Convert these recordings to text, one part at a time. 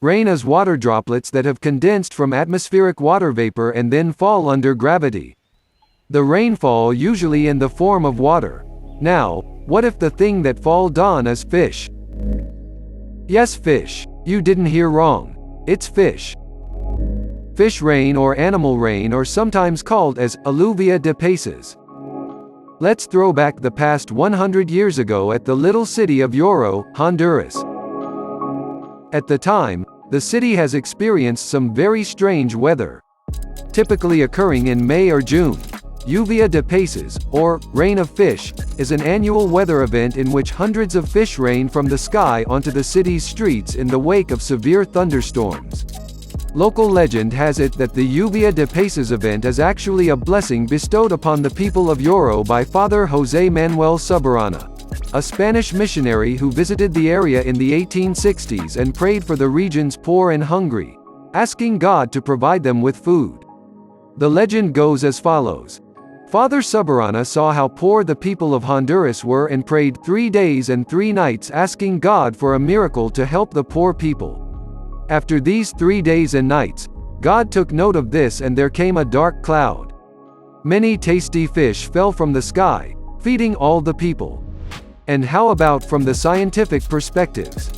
Rain is water droplets that have condensed from atmospheric water vapor and then fall under gravity. The rainfall usually in the form of water. Now, what if the thing that falls on is fish? Yes, fish. You didn't hear wrong. It's fish. Fish rain or animal rain, or sometimes called as Iluvia de peces. Let's throw back the past 100 years ago at the little city of Yoro, Honduras. At the time, the city has experienced some very strange weather. Typically occurring in May or June, Lluvia de peces, or rain of fish, is an annual weather event in which hundreds of fish rain from the sky onto the city's streets in the wake of severe thunderstorms. Local legend has it that the Lluvia de peces event is actually a blessing bestowed upon the people of Yoro by Father José Manuel Subirana, a Spanish missionary who visited the area in the 1860s and prayed for the region's poor and hungry, asking God to provide them with food. The legend goes as follows. Father Subirana saw how poor the people of Honduras were and prayed 3 days and 3 nights asking God for a miracle to help the poor people. After these 3 days and nights, God took note of this and there came a dark cloud. Many tasty fish fell from the sky, feeding all the people. And how about from the scientific perspectives?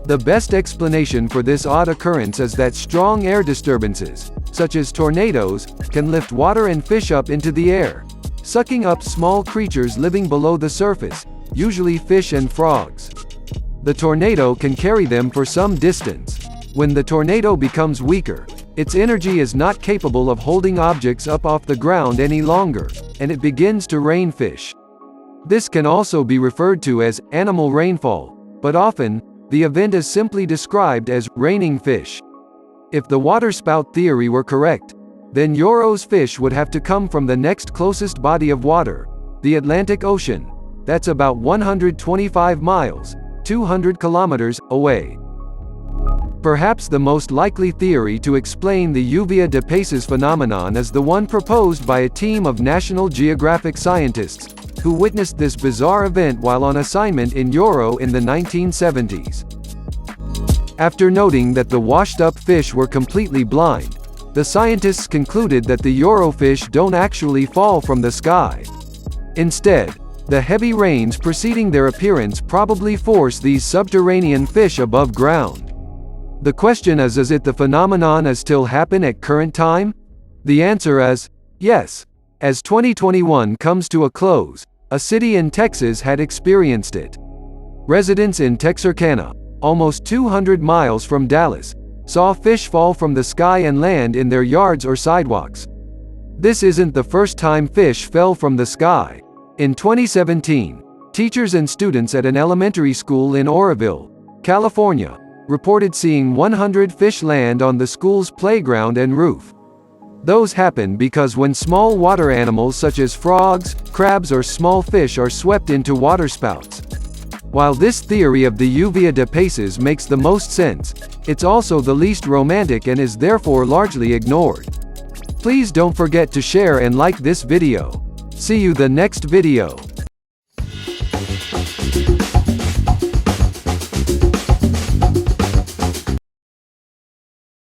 The best explanation for this odd occurrence is that strong air disturbances, such as tornadoes, can lift water and fish up into the air, sucking up small creatures living below the surface, usually fish and frogs. The tornado can carry them for some distance. When the tornado becomes weaker, its energy is not capable of holding objects up off the ground any longer, and it begins to rain fish. This can also be referred to as animal rainfall, but often, the event is simply described as raining fish. If the waterspout theory were correct, then Yoro's fish would have to come from the next closest body of water, the Atlantic Ocean. That's about 125 miles, 200 kilometers, away. Perhaps the most likely theory to explain the Lluvia de peces phenomenon is the one proposed by a team of National Geographic scientists, who witnessed this bizarre event while on assignment in Yoro in the 1970s. After noting that the washed-up fish were completely blind, the scientists concluded that the Yoro fish don't actually fall from the sky. Instead, the heavy rains preceding their appearance probably force these subterranean fish above ground. The question is it the phenomenon as still happen at current time? The answer is yes. As 2021 comes to a close, a city in Texas had experienced it. Residents in Texarkana, almost 200 miles from Dallas, saw fish fall from the sky and land in their yards or sidewalks. This isn't the first time fish fell from the sky. In 2017, teachers and students at an elementary school in Oroville, California, reported seeing 100 fish land on the school's playground and roof. Those happen because when small water animals such as frogs, crabs or small fish are swept into waterspouts. While this theory of the Lluvia de peces makes the most sense, it's also the least romantic and is therefore largely ignored. Please don't forget to share and like this video. See you the next video.